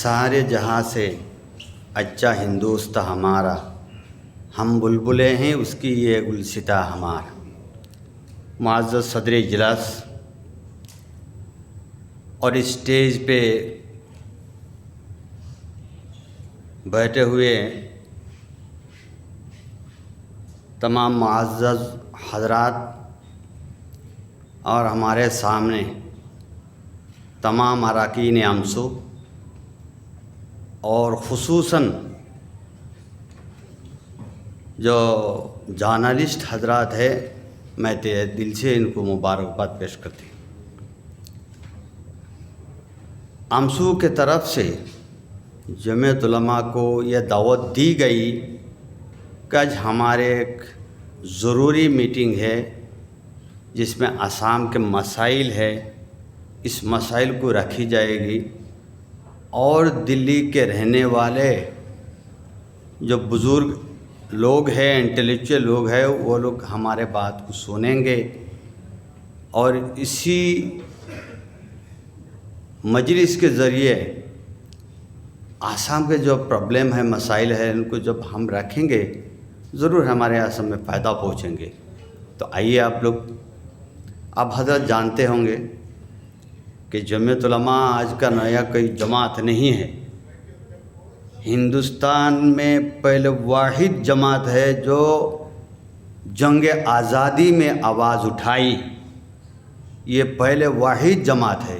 سارے جہاں سے اچھا ہندوستاں ہمارا، ہم بلبلیں ہیں اس کی یہ گلستاں ہمارا۔ معزز صدر اجلاس اور اسٹیج پہ بیٹھے ہوئے تمام معزز حضرات اور ہمارے سامنے تمام اراکین امسو اور خصوصاً جو جرنلسٹ حضرات ہیں، میں دل سے ان کو مبارکباد پیش کرتی ہوں۔ امسو کے طرف سے جمعیت علماء کو یہ دعوت دی گئی کہ آج ہمارے ایک ضروری میٹنگ ہے جس میں آسام کے مسائل ہے، اس مسائل کو رکھی جائے گی اور دلی کے رہنے والے جو بزرگ لوگ ہیں، انٹلیکچوئل لوگ ہیں، وہ لوگ ہمارے بات کو سنیں گے اور اسی مجلس کے ذریعے آسام کے جو پرابلم ہے، مسائل ہیں، ان کو جب ہم رکھیں گے ضرور ہمارے آسام میں فائدہ پہنچیں گے۔ تو آئیے آپ حضرت جانتے ہوں گے کہ جمعیت علماء آج کا نیا کوئی جماعت نہیں ہے، ہندوستان میں پہلے واحد جماعت ہے جو جنگ آزادی میں آواز اٹھائی، یہ پہلے واحد جماعت ہے۔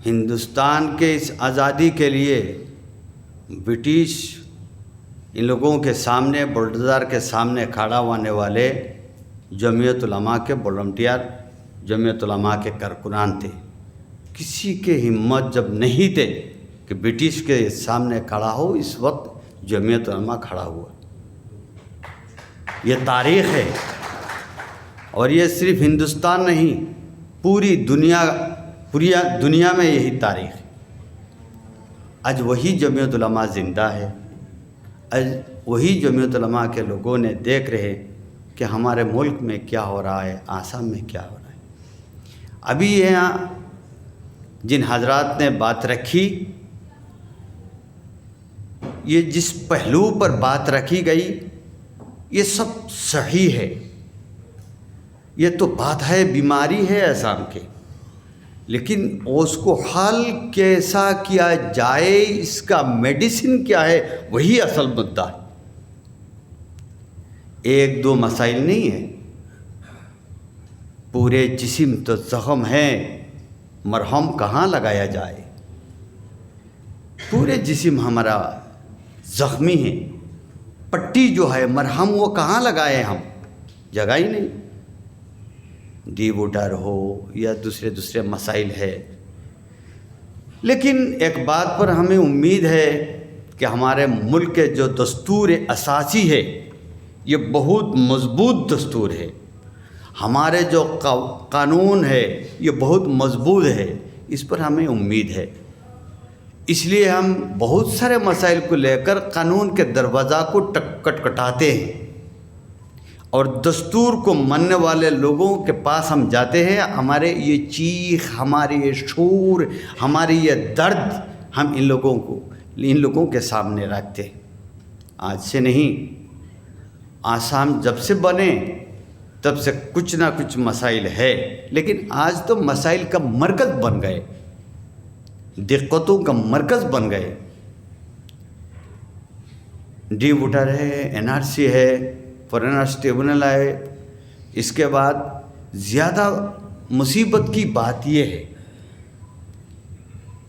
ہندوستان کے اس آزادی کے لیے برٹش ان لوگوں کے سامنے، بلڈوزر کے سامنے کھڑا ہونے والے جمعیت علماء کے والنٹیئر، جمعیت علماء کے کارکنان تھے۔ کسی کے ہمت جب نہیں تھے کہ برٹش کے سامنے کھڑا ہو، اس وقت جمعیت علماء کھڑا ہوا۔ یہ تاریخ ہے اور یہ صرف ہندوستان نہیں، پوری دنیا میں یہی تاریخ ہے۔ آج وہی جمعیت علماء زندہ ہے، آج وہی جمعیت علماء کے لوگوں نے دیکھ رہے کہ ہمارے ملک میں کیا ہو رہا ہے، آسام میں کیا ہو رہا ہے۔ ابھی یہاں جن حضرات نے بات رکھی، یہ جس پہلو پر بات رکھی گئی یہ سب صحیح ہے۔ یہ تو بات ہے، بیماری ہے آسام کے، لیکن اس کو حل کیسا کیا جائے، اس کا میڈیسن کیا ہے، وہی اصل مدعا ہے۔ ایک دو مسائل نہیں ہے، پورے جسم تو زخم ہے، مرہم کہاں لگایا جائے؟ پورے جسم ہمارا زخمی ہے، پٹی جو ہے، مرہم، وہ کہاں لگائے ہم؟ جگہ ہی نہیں۔ ڈی ووٹر ہو یا دوسرے مسائل ہے، لیکن ایک بات پر ہمیں امید ہے کہ ہمارے ملک کے جو دستور اساسی ہے یہ بہت مضبوط دستور ہے، ہمارے جو قانون ہے یہ بہت مضبوط ہے، اس پر ہمیں امید ہے۔ اس لیے ہم بہت سارے مسائل کو لے کر قانون کے دروازہ کو کٹکھٹاتے ہیں اور دستور کو ماننے والے لوگوں کے پاس ہم جاتے ہیں۔ ہمارے یہ چیخ، ہمارے یہ شور، ہماری یہ درد ہم ان لوگوں کے سامنے رکھتے ہیں۔ آج سے نہیں، آسام جب سے بنے تب سے کچھ نہ کچھ مسائل ہے، لیکن آج تو مسائل کا مرکز بن گئے، دقتوں کا مرکز بن گئے۔ ڈی ووٹر ہے، این آر سی ہے، فارنرز ٹریبونل ہے۔ اس کے بعد زیادہ مصیبت کی بات یہ ہے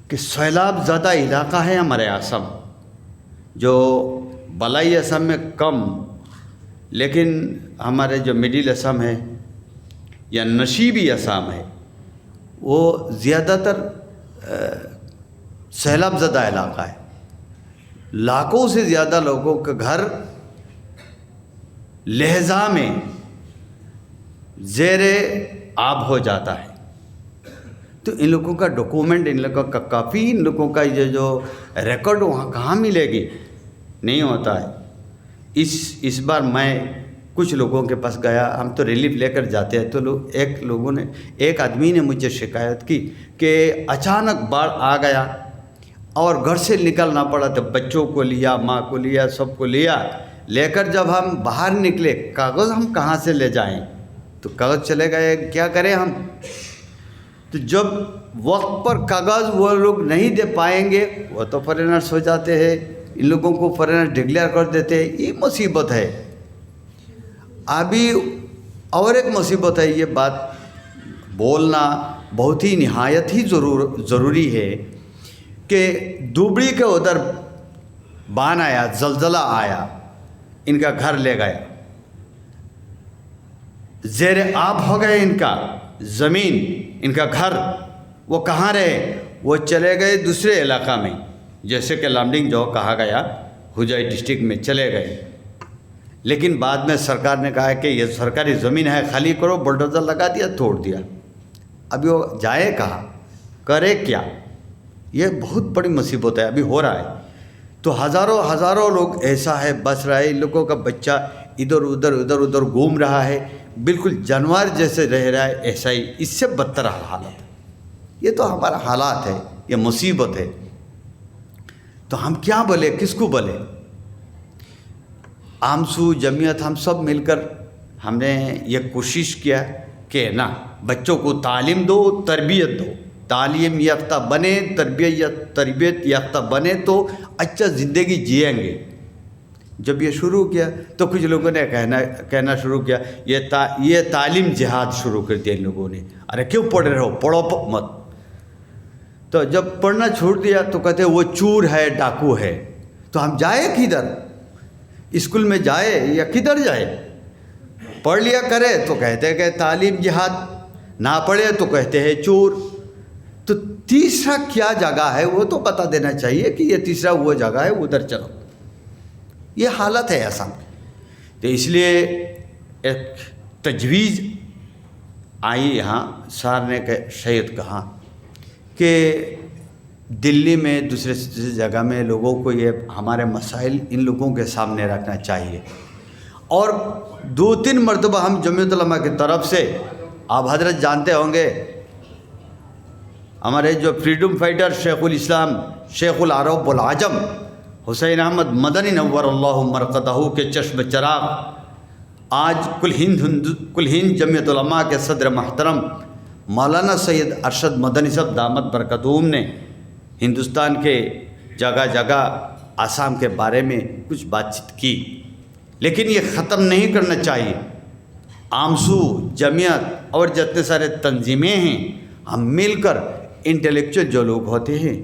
کہ سیلاب زیادہ علاقہ ہے ہمارے آسام، جو بالائی آسام میں کم، لیکن ہمارے جو مڈل آسام ہے یا نشیبی آسام ہے وہ زیادہ تر سیلاب زدہ علاقہ ہے۔ لاکھوں سے زیادہ لوگوں کا گھر لہجہ میں زیر آب ہو جاتا ہے۔ تو ان لوگوں کا ڈاکومنٹ، ان لوگوں کا کافی، ان لوگوں کا یہ جو ریکارڈ وہاں کہاں ملے گی؟ نہیں ہوتا ہے۔ اس بار میں کچھ لوگوں کے پاس گیا، ہم تو ریلیف لے کر جاتے ہیں، تو ایک آدمی نے مجھے شکایت کی کہ اچانک باڑھ آ گیا اور گھر سے نکلنا پڑا، تو بچوں کو لیا، ماں کو لیا، سب کو لے کر جب ہم باہر نکلے، کاغذ ہم کہاں سے لے جائیں؟ تو کاغذ چلے گئے، کیا کریں ہم؟ تو جب وقت پر کاغذ وہ لوگ نہیں دے پائیں گے، وہ تو فارینرس ہو جاتے ہیں، ان لوگوں کو فارینر ڈکلیئر کر دیتے ہیں، یہ مصیبت ہے۔ ابھی اور ایک مصیبت ہے، یہ بات بولنا بہت ہی نہایت ہی ضروری ہے کہ دبڑی کے ادھر بان آیا، زلزلہ آیا، ان کا گھر لے گیا، زیر آب ہو گئے ان کا زمین، ان کا گھر۔ وہ کہاں رہے؟ وہ چلے گئے دوسرے علاقہ میں، جیسے کہ لامڈنگ جو کہا گیا، ہوجائی ڈسٹرکٹ میں چلے گئے۔ لیکن بعد میں سرکار نے کہا کہ یہ سرکاری زمین ہے، خالی کرو، بلڈوزر لگا دیا، توڑ دیا۔ ابھی وہ جائے کہاں، کرے کیا؟ یہ بہت بڑی مصیبت ہے، ابھی ہو رہا ہے۔ تو ہزاروں لوگ ایسا ہے بس رہا ہے، ان لوگوں کا بچہ ادھر ادھر گھوم رہا ہے، بالکل جانور جیسے رہ رہا ہے، ایسا ہی، اس سے بدتر حالت ہے۔ یہ تو ہمارا حالات ہے، یہ مصیبت ہے۔ تو ہم کیا بولے، کس کو بولے؟ آمسو جمعیت ہم سب مل کر ہم نے یہ کوشش کیا کہ نا بچوں کو تعلیم دو، تربیت دو، تعلیم یافتہ بنے، تربیت یافتہ بنے تو اچھا زندگی جئیں گے۔ جب یہ شروع کیا تو کچھ لوگوں نے کہنا شروع کیا، یہ تعلیم جہاد شروع کر دیا ان لوگوں نے، ارے کیوں پڑھ رہے ہو، پڑھو مت۔ تو جب پڑھنا چھوڑ دیا تو کہتے وہ چور ہے، ڈاکو ہے۔ تو ہم جائے کدھر؟ اسکول میں جائے یا کدھر جائے؟ پڑھ لیا کرے تو کہتے ہیں کہ تعلیم جہاد، نہ پڑھے تو کہتے ہیں چور۔ تو تیسرا کیا جگہ ہے وہ تو بتا دینا چاہیے کہ یہ تیسرا وہ جگہ ہے، ادھر چلو۔ یہ حالت ہے ایسا۔ تو اس لیے ایک تجویز آئی یہاں، سر نے شاید کہا کہ دلی میں دوسرے جگہ میں لوگوں کو یہ ہمارے مسائل ان لوگوں کے سامنے رکھنا چاہیے۔ اور 2-3 مرتبہ ہم جمعیت علماء کی طرف سے، آپ حضرت جانتے ہوں گے، ہمارے جو فریڈم فائٹر شیخ الاسلام، شیخ العرب والعجم حسین احمد مدنی نور اللہ مرقدہ کے چشم چراغ، آج کل ہند جمعیت علماء کے صدر محترم مولانا سید ارشد مدنی صاحب دامت برکاتہم نے ہندوستان کے جگہ جگہ آسام کے بارے میں کچھ بات چیت کی، لیکن یہ ختم نہیں کرنا چاہیے۔ آمسو جمعیت اور جتنے سارے تنظیمیں ہیں، ہم مل کر انٹلیکچوئل جو لوگ ہوتے ہیں،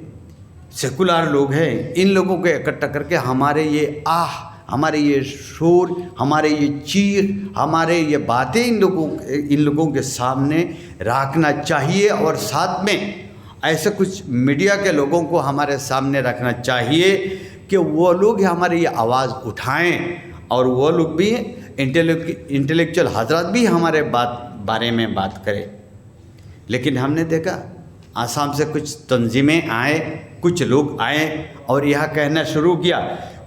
سیکولر لوگ ہیں، ان لوگوں کو اکٹھا کر کے ہمارے یہ شور، ہمارے یہ چیخ، ہمارے یہ باتیں ان لوگوں کے سامنے رکھنا چاہیے، اور ساتھ میں ایسے کچھ میڈیا کے لوگوں کو ہمارے سامنے رکھنا چاہیے کہ وہ لوگ ہماری یہ آواز اٹھائیں، اور وہ لوگ بھی انٹلیکچوئل حضرات بھی ہمارے بارے میں بات کریں۔ لیکن ہم نے دیکھا آسام سے کچھ تنظیمیں آئے، کچھ لوگ آئے اور یہاں کہنا شروع کیا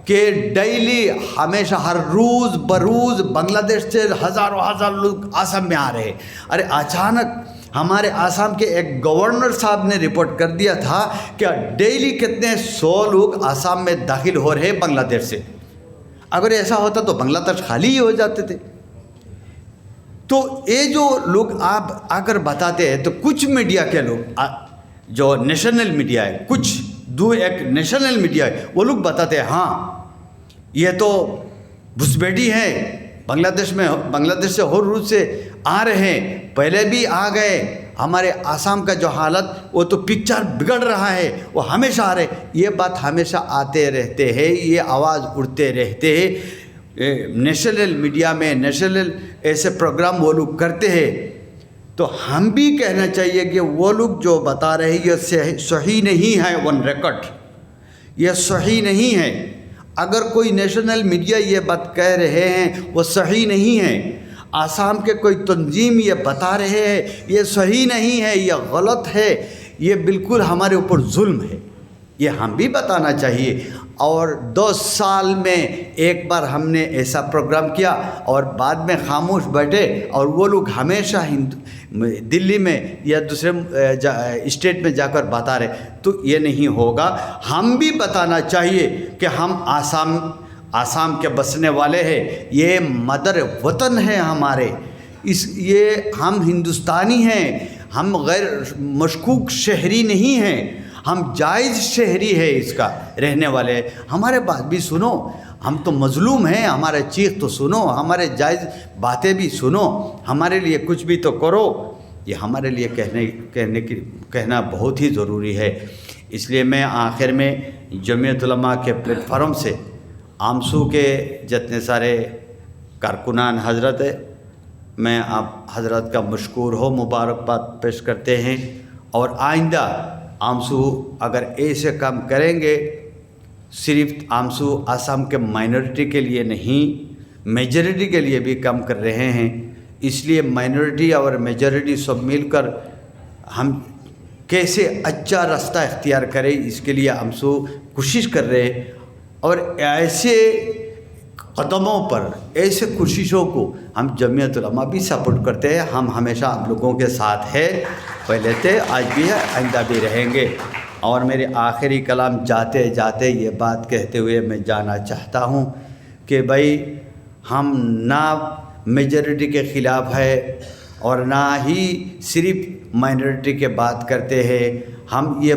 کہ ڈیلی، ہمیشہ، ہر روز بروز بنگلہ دیش سے ہزار لوگ آسام میں آ رہے ہیں۔ ارے اچانک ہمارے آسام کے ایک گورنر صاحب نے رپورٹ کر دیا تھا کہ ڈیلی کتنے 100 لوگ آسام میں داخل ہو رہے ہیں بنگلہ دیش سے۔ اگر ایسا ہوتا تو بنگلہ دیش خالی ہی ہو جاتے تھے۔ تو یہ جو لوگ آپ آ کر بتاتے ہیں، تو کچھ میڈیا کے لوگ جو نیشنل میڈیا ہے، ایک نیشنل میڈیا ہے، وہ لوگ بتاتے ہیں ہاں یہ تو گھسپیٹی ہے، بنگلہ دیش سے ہر روز سے آ رہے ہیں، پہلے بھی آ گئے، ہمارے آسام کا جو حالت وہ تو پکچر بگڑ رہا ہے، وہ ہمیشہ آ رہے۔ یہ بات ہمیشہ آتے رہتے ہیں، یہ آواز اڑتے رہتے ہیں، نیشنل میڈیا میں نیشنل ایسے پروگرام وہ لوگ کرتے ہیں۔ تو ہم بھی کہنا چاہیے کہ وہ لوگ جو بتا رہے ہیں یہ صحیح نہیں ہے، ون ریکارڈ یہ صحیح نہیں ہے۔ اگر کوئی نیشنل میڈیا یہ بات کہہ رہے ہیں وہ صحیح نہیں ہے، آسام کے کوئی تنظیم یہ بتا رہے ہیں یہ صحیح نہیں ہے، یہ غلط ہے، یہ بالکل ہمارے اوپر ظلم ہے، یہ ہم بھی بتانا چاہیے۔ اور 2 سال میں ایک بار ہم نے ایسا پروگرام کیا اور بعد میں خاموش بیٹھے، اور وہ لوگ ہمیشہ دلی میں یا دوسرے اسٹیٹ میں جا کر بتا رہے، تو یہ نہیں ہوگا۔ ہم بھی بتانا چاہیے کہ ہم آسام کے بسنے والے ہیں، یہ مدر وطن ہے ہمارے، یہ ہم ہندوستانی ہیں، ہم غیر مشکوک شہری نہیں ہیں، ہم جائز شہری ہے اس کا رہنے والے۔ ہمارے بات بھی سنو، ہم تو مظلوم ہیں، ہمارے چیخ تو سنو، ہمارے جائز باتیں بھی سنو، ہمارے لیے کچھ بھی تو کرو۔ یہ ہمارے لیے کہنا بہت ہی ضروری ہے۔ اس لیے میں آخر میں جمعیت علماء کے پلیٹ فارم سے آمسو کے جتنے سارے کارکنان حضرت ہے، میں آپ حضرت کا مشکور ہو، مبارکباد پیش کرتے ہیں، اور آئندہ آمسو اگر ایسے کام کریں گے، صرف آمسو آسام کے مائنورٹی کے لیے نہیں، میجورٹی کے لیے بھی کام کر رہے ہیں۔ اس لیے مائنورٹی اور میجورٹی سب مل کر ہم کیسے اچھا راستہ اختیار کریں، اس کے لیے آمسو کوشش کر رہے ہیں، اور ایسے قدموں پر، ایسے کوششوں کو ہم جمعیت علماء بھی سپورٹ کرتے ہیں۔ ہم ہمیشہ آپ لوگوں کے ساتھ ہے، پہلے تھے، آج بھی ہے، آئندہ بھی رہیں گے۔ اور میرے آخری کلام جاتے جاتے یہ بات کہتے ہوئے میں جانا چاہتا ہوں کہ بھائی ہم نہ میجورٹی کے خلاف ہے اور نہ ہی صرف مائنورٹی کے بات کرتے ہیں، ہم یہ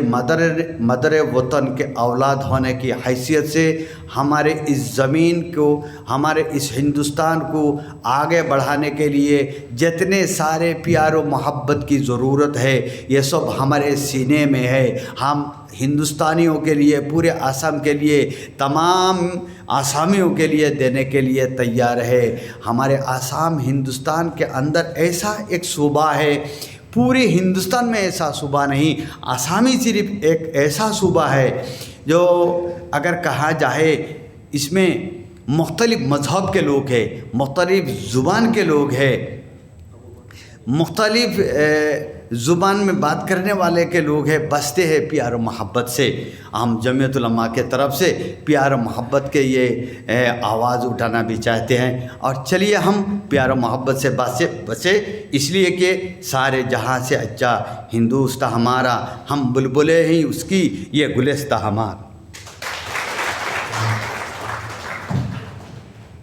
مدر وطن کے اولاد ہونے کی حیثیت سے ہمارے اس زمین کو، ہمارے اس ہندوستان کو آگے بڑھانے کے لیے جتنے سارے پیار و محبت کی ضرورت ہے، یہ سب ہمارے سینے میں ہے۔ ہم ہندوستانیوں کے لیے، پورے آسام کے لیے، تمام آسامیوں کے لیے دینے کے لیے تیار ہے۔ ہمارے آسام ہندوستان کے اندر ایسا ایک صوبہ ہے، پورے ہندوستان میں ایسا صوبہ نہیں، آسامی صرف ایک ایسا صوبہ ہے جو اگر کہا جائے اس میں مختلف مذہب کے لوگ ہیں، مختلف زبان کے لوگ ہیں، مختلف زبان میں بات کرنے والے کے لوگ ہیں، بستے ہیں پیار و محبت سے۔ ہم جمعیت علماء کے طرف سے پیار و محبت کے یہ آواز اٹھانا بھی چاہتے ہیں، اور چلیے ہم پیار و محبت سے بچے، اس لیے کہ سارے جہاں سے اچھا ہندوستان ہمارا، ہم بلبلے ہیں اس کی، یہ گلستہ ہمارا۔